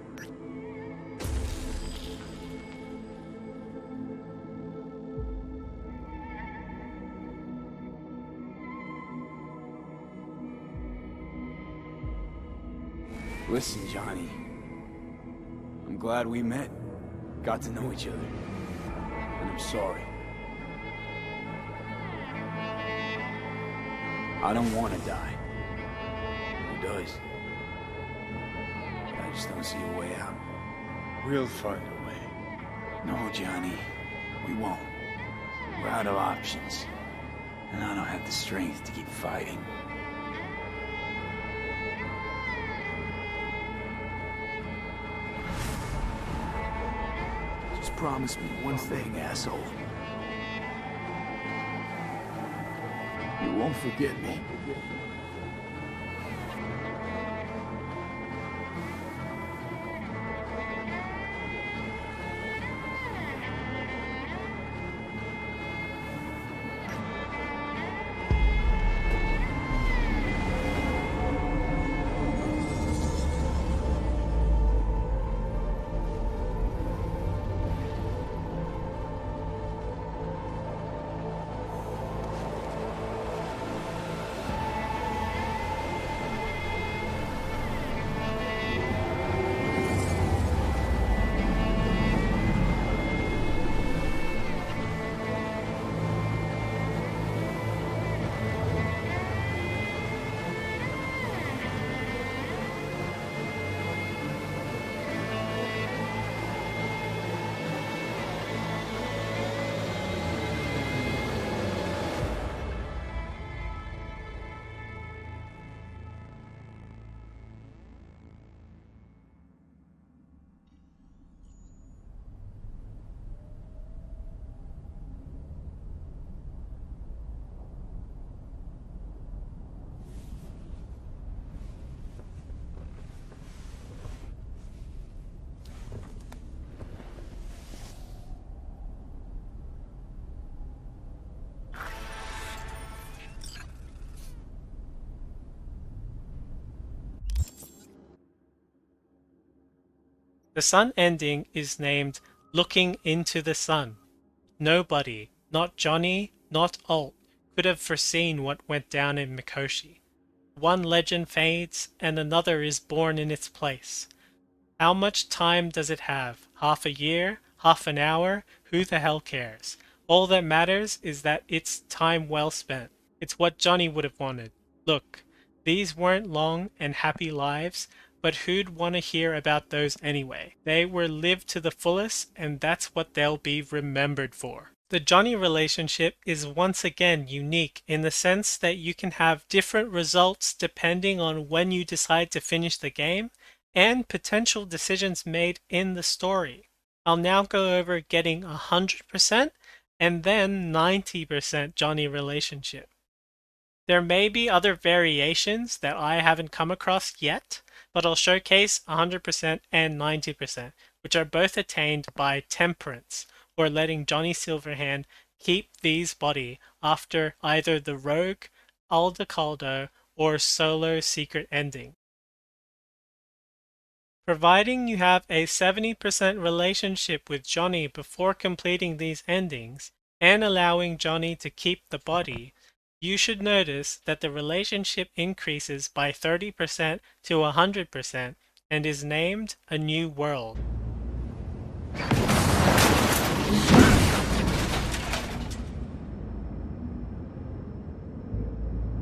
Listen, Johnny. I'm glad we met. Got to know each other. And I'm sorry. I don't want to die. Who does? I just don't see a way out. We'll find a way. No, Johnny. We won't. We're out of options. And I don't have the strength to keep fighting. Just promise me one thing, asshole. You won't forget me. The Sun ending is named Looking into the Sun. Nobody, not Johnny, not Alt, could have foreseen what went down in Mikoshi. One legend fades, and another is born in its place. How much time does it have? Half a year? Half an hour? Who the hell cares? All that matters is that it's time well spent. It's what Johnny would have wanted. Look, these weren't long and happy lives, but who'd want to hear about those anyway? They were lived to the fullest, and that's what they'll be remembered for. The Johnny relationship is once again unique in the sense that you can have different results depending on when you decide to finish the game and potential decisions made in the story. I'll now go over getting 100% and then 90% Johnny relationship. There may be other variations that I haven't come across yet, but I'll showcase 100% and 90%, which are both attained by Temperence, or letting Johnny Silverhand keep V's body after either the Rogue, Aldecaldo, or solo secret ending. Providing you have a 70% relationship with Johnny before completing these endings, and allowing Johnny to keep the body, you should notice that the relationship increases by 30% to 100% and is named A New World.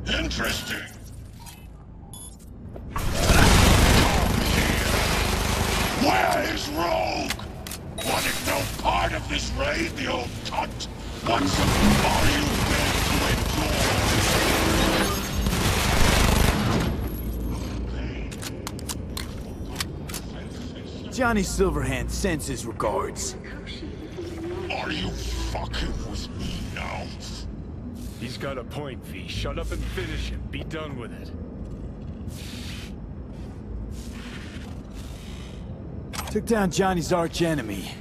Interesting. betrayed the old cunt? What's are you willing to endure? Johnny Silverhand sends his regards. Are you fucking with me now? He's got a point, V. Shut up and finish him. Be done with it. Took down Johnny's arch-enemy.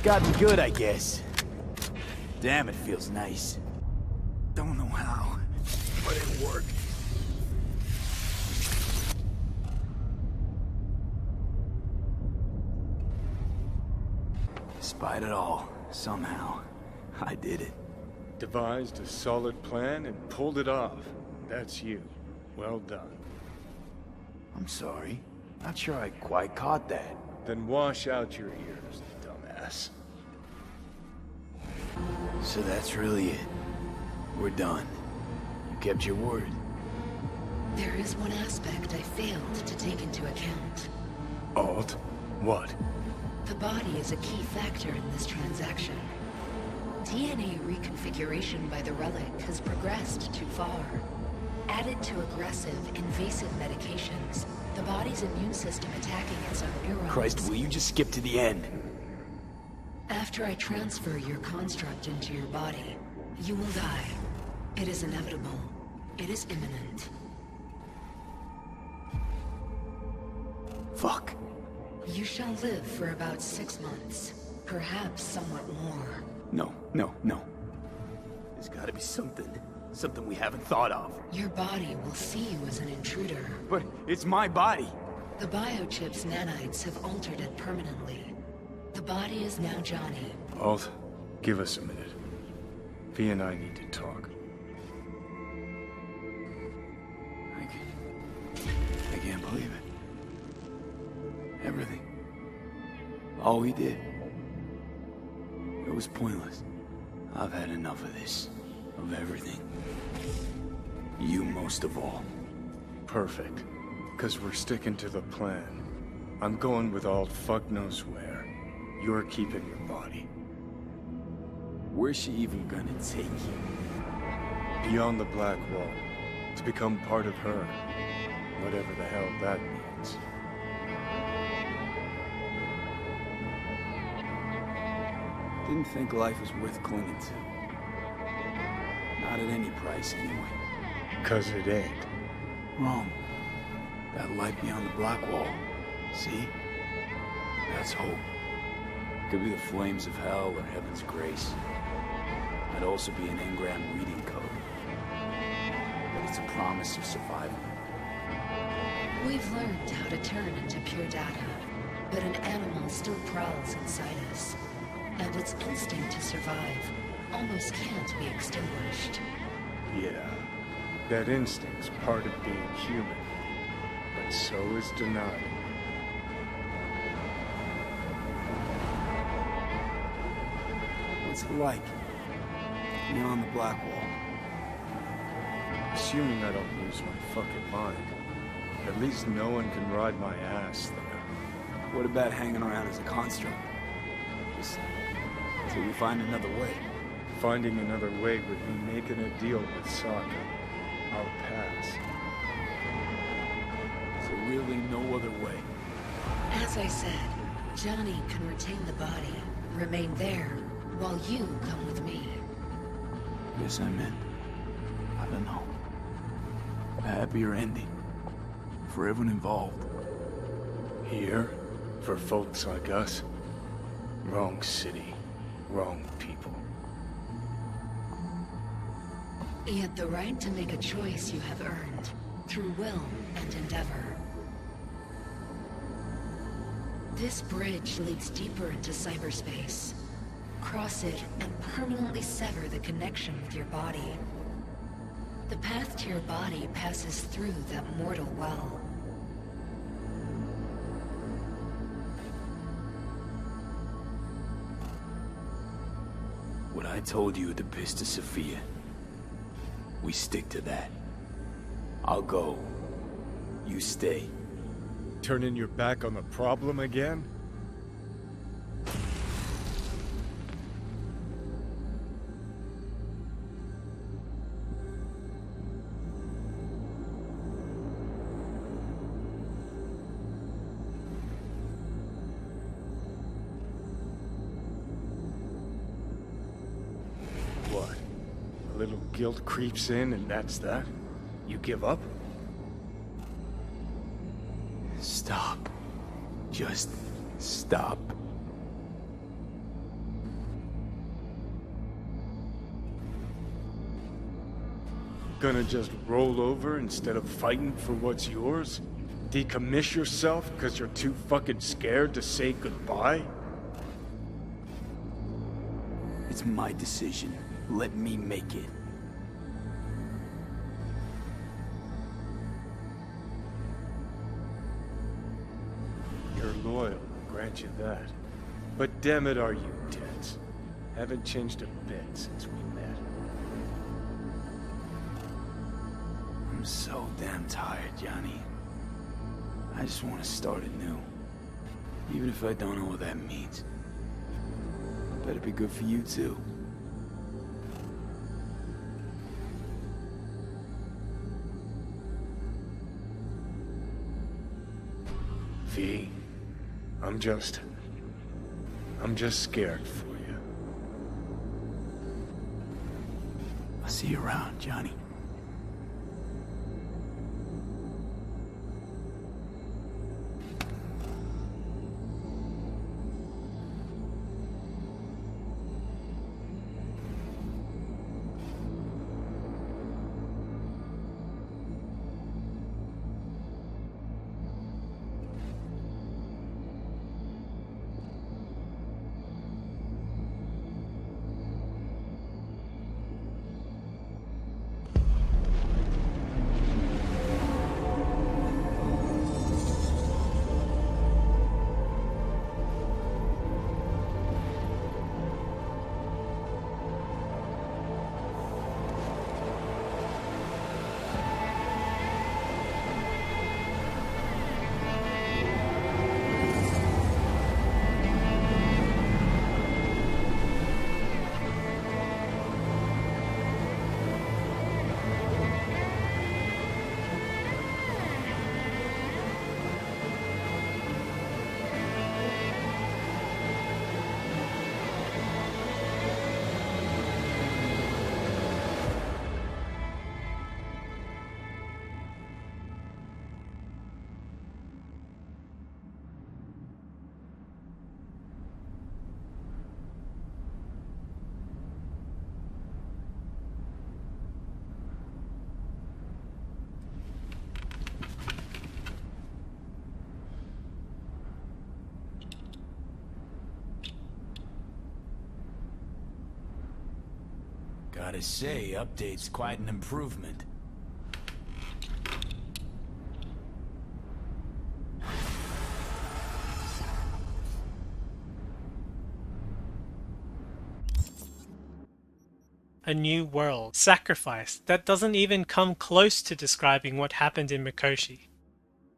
Gotten good, I guess. Damn, it feels nice. Don't know how, but it worked. Despite it all, somehow, I did it. Devised a solid plan and pulled it off. That's you. Well done. I'm sorry. Not sure I quite caught that. Then wash out your ears, dumbass. So that's really it. We're done. You kept your word. There is one aspect I failed to take into account. Alt? What? The body is a key factor in this transaction. DNA reconfiguration by the relic has progressed too far. Added to aggressive, invasive medications, the body's immune system attacking its own neurons. Christ, will you just skip to the end? After I transfer your construct into your body, you will die. It is inevitable. It is imminent. Fuck. You shall live for about 6 months. Perhaps somewhat more. No. There's gotta be something. Something we haven't thought of. Your body will see you as an intruder. But it's my body. The biochip's nanites have altered it permanently. The body is now Johnny. Alt, give us a minute. V and I need to talk. I can't believe it. Everything. All we did. It was pointless. I've had enough of this. Of everything. You most of all. Perfect. Because we're sticking to the plan. I'm going with Alt fuck knows where. You're keeping your body. Where's she even gonna take you? Beyond the Black Wall. To become part of her. Whatever the hell that means. Didn't think life was worth clinging to. Not at any price, anyway. 'Cause it ain't. Wrong. That light beyond the Black Wall. See? That's hope. Could be the flames of hell or heaven's grace. Might also be an engram reading code. But it's a promise of survival. We've learned how to turn into pure data, but an animal still prowls inside us. And its instinct to survive almost can't be extinguished. Yeah. That instinct's part of being human. But so is denial. What's it like? Beyond the Black Wall. Assuming I don't lose my fucking mind. At least no one can ride my ass there. What about hanging around as a construct? Just till we find another way. Finding another way would be making a deal with Sokka. I'll pass. So really no other way. As I said, Johnny can retain the body, remain there, while you come with me. Guess I meant, I don't know, a happier ending for everyone involved. Here, for folks like us, wrong city, wrong people. Yet the right to make a choice you have earned, through will and endeavor. This bridge leads deeper into cyberspace. Cross it and permanently sever the connection with your body. The path to your body passes through that mortal well. What I told you at the Pista Sophia, we stick to that. I'll go. You stay. Turning your back on the problem again? guilt creeps in and that's that? You give up? Stop. Just stop. Gonna just roll over instead of fighting for what's yours? Decommiss yourself because you're too fucking scared to say goodbye? It's my decision. Let me make it. You're loyal, I'll grant you that. But damn it, are you tense? Haven't changed a bit since we met. I'm so damn tired, Johnny. I just want to start anew. Even if I don't know what that means. Better be good for you too. V, I'm just scared for you. I'll see you around, Johnny. Gotta say, update's quite an improvement. A new world. Sacrifice. That doesn't even come close to describing what happened in Mikoshi.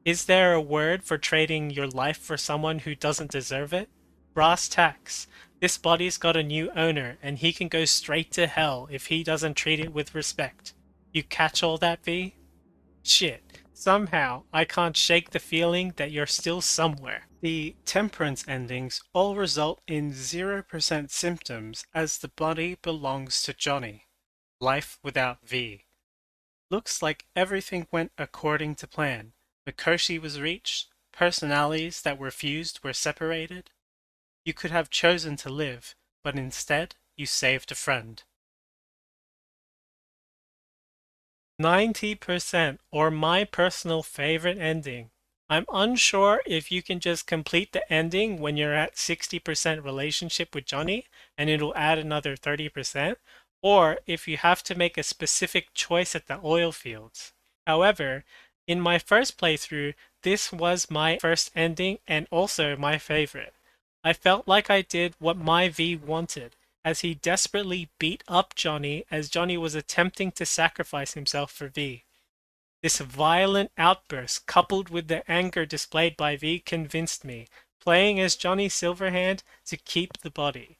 Is there a word for trading your life for someone who doesn't deserve it? Brass tacks. This body's got a new owner, and he can go straight to hell if he doesn't treat it with respect. You catch all that, V? Shit. Somehow, I can't shake the feeling that you're still somewhere. The Temperence endings all result in 0% symptoms as the body belongs to Johnny. Life without V. Looks like everything went according to plan. Mikoshi was reached, personalities that were fused were separated. You could have chosen to live, but instead you saved a friend. 90%, or my personal favorite ending. I'm unsure if you can just complete the ending when you're at 60% relationship with Johnny and it'll add another 30%, or if you have to make a specific choice at the oil fields. However, in my first playthrough, this was my first ending and also my favorite. I felt like I did what my V wanted, as he desperately beat up Johnny as Johnny was attempting to sacrifice himself for V. This violent outburst, coupled with the anger displayed by V, convinced me, playing as Johnny Silverhand, to keep the body.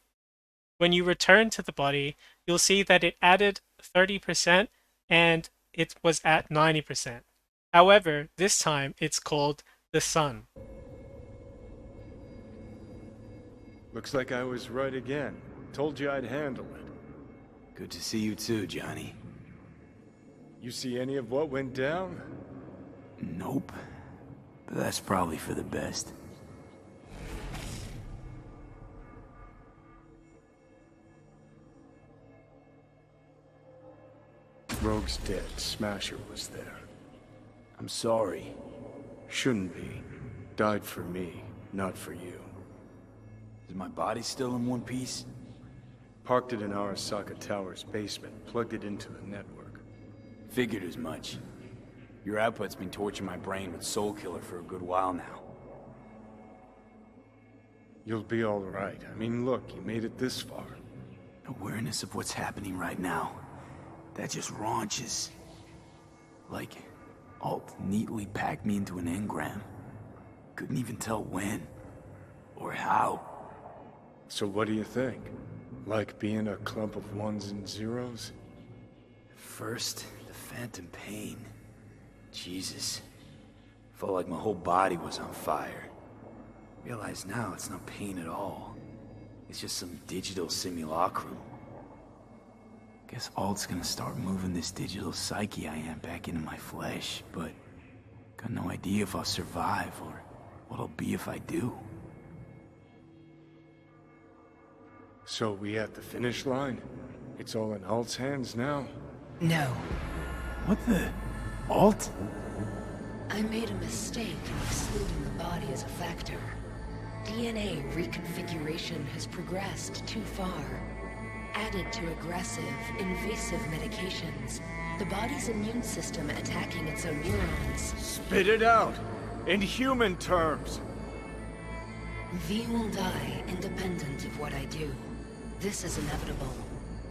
When you return to the body, you'll see that it added 30% and it was at 90%. However, this time it's called the Sun. Looks like I was right again. Told you I'd handle it. Good to see you too, Johnny. You see any of what went down? Nope. But that's probably for the best. Rogue's dead. Smasher was there. I'm sorry. Shouldn't be. Died for me, not for you. Is my body still in one piece? Parked it in Arasaka Tower's basement, plugged it into the network. Figured as much. Your output's been torturing my brain with Soul Killer for a good while now. You'll be alright. I mean, look, you made it this far. Awareness of what's happening right now. That just raunches. Like, Alt neatly packed me into an engram. Couldn't even tell when. Or how. So what do you think? Like being a clump of ones and zeros? First, the phantom pain. Jesus. Felt like my whole body was on fire. Realize now it's not pain at all. It's just some digital simulacrum. Guess Alt's gonna start moving this digital psyche I am back into my flesh, but got no idea if I'll survive or what I'll be if I do. So we at the finish line? It's all in Alt's hands now? No. What the? Alt? I made a mistake in excluding the body as a factor. DNA reconfiguration has progressed too far. Added to aggressive, invasive medications, the body's immune system attacking its own neurons. Spit it out! In human terms! V will die independent of what I do. This is inevitable.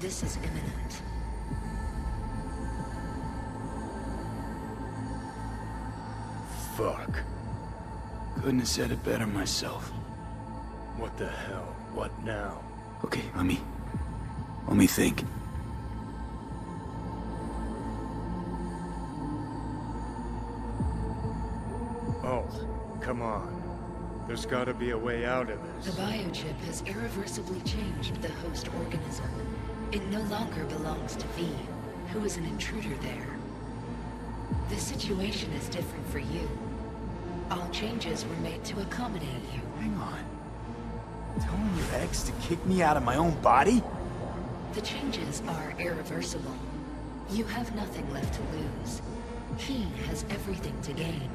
This is imminent. Fuck. Couldn't have said it better myself. What the hell? What now? Okay, let me think. Alt, come on. There's gotta be a way out of The this. biochip has irreversibly changed the host organism. It no longer belongs to V, who is an intruder there. The situation is different for you. All changes were made to accommodate you. Hang on. Telling your ex to kick me out of my own body? The changes are irreversible. You have nothing left to lose. He has everything to gain.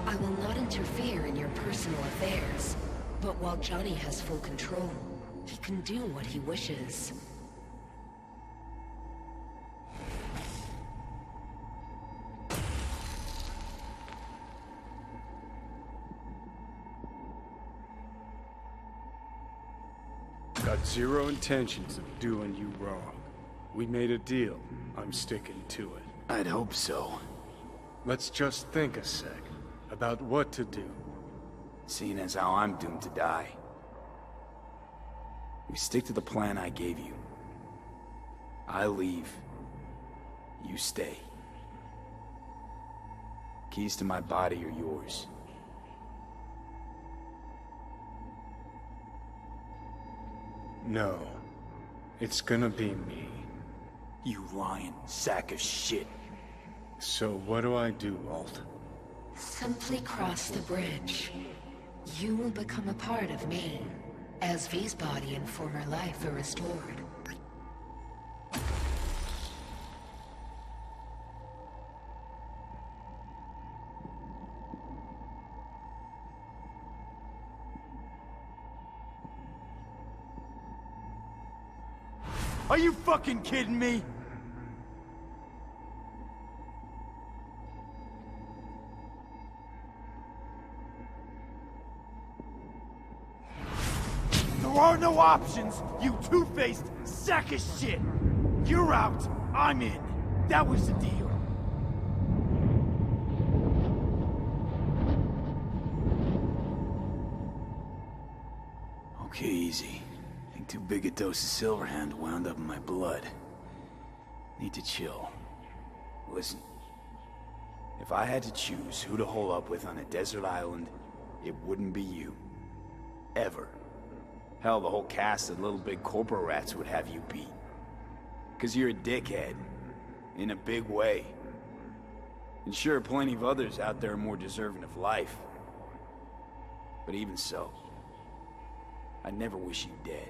I will not interfere in your personal affairs, but while Johnny has full control, he can do what he wishes. Got zero intentions of doing you wrong. We made a deal. I'm sticking to it. I'd hope so. Let's just think a sec about what to do. Seeing as how I'm doomed to die. We stick to the plan I gave you. I leave. You stay. Keys to my body are yours. No. It's gonna be me. You lying sack of shit. So what do I do, Alt? Simply cross the bridge. You will become a part of me, as V's body and former life are restored. Are you fucking kidding me? There are no options, you two-faced sack of shit! You're out, I'm in. That was the deal. Okay, easy. I think too big a dose of Silverhand wound up in my blood. Need to chill. Listen. If I had to choose who to hole up with on a desert island, it wouldn't be you. Ever. Hell, the whole cast of Little Big Corporal Rats would have you beat. 'Cause you're a dickhead. In a big way. And sure, plenty of others out there are more deserving of life. But even so, I never wish you dead.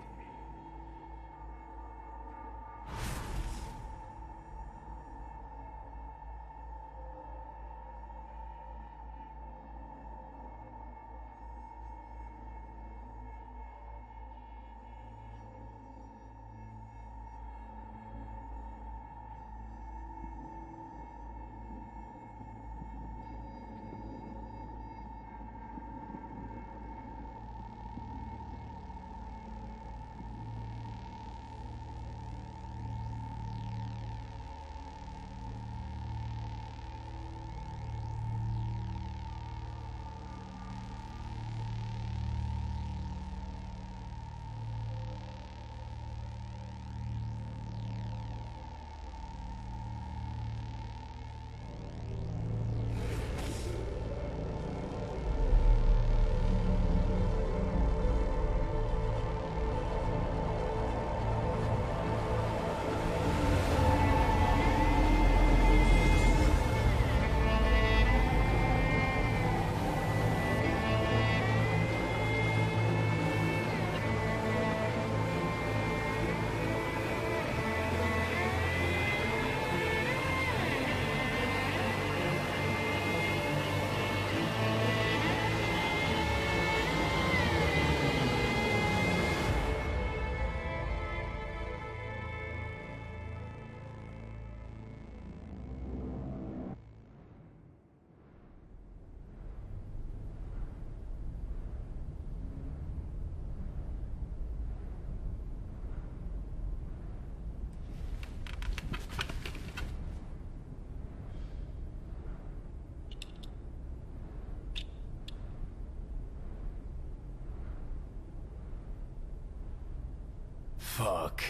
Fuck.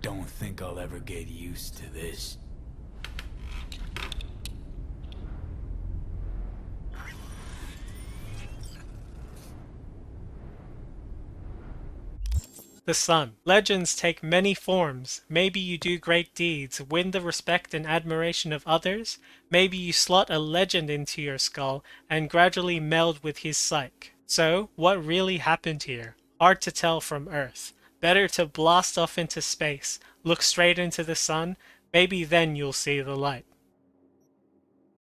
Don't think I'll ever get used to this. The sun. Legends take many forms. Maybe you do great deeds, win the respect and admiration of others. Maybe you slot a legend into your skull and gradually meld with his psyche. So, what really happened here? Hard to tell from Earth. Better to blast off into space, look straight into the sun, maybe then you'll see the light.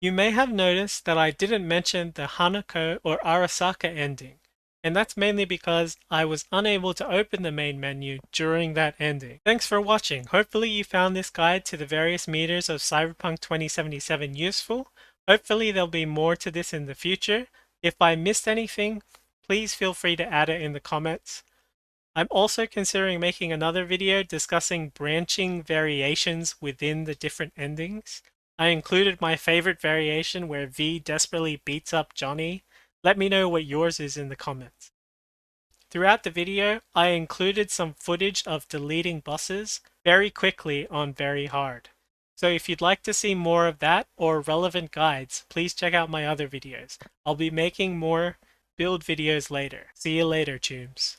You may have noticed that I didn't mention the Hanako or Arasaka ending, and that's mainly because I was unable to open the main menu during that ending. Thanks for watching. Hopefully you found this guide to the various meters of Cyberpunk 2077 useful. Hopefully there'll be more to this in the future. If I missed anything, please feel free to add it in the comments. I'm also considering making another video discussing branching variations within the different endings. I included my favorite variation where V desperately beats up Johnny. Let me know what yours is in the comments. Throughout the video, I included some footage of deleting bosses very quickly on very hard. So if you'd like to see more of that or relevant guides, please check out my other videos. I'll be making more build videos later. See you later, Tubes.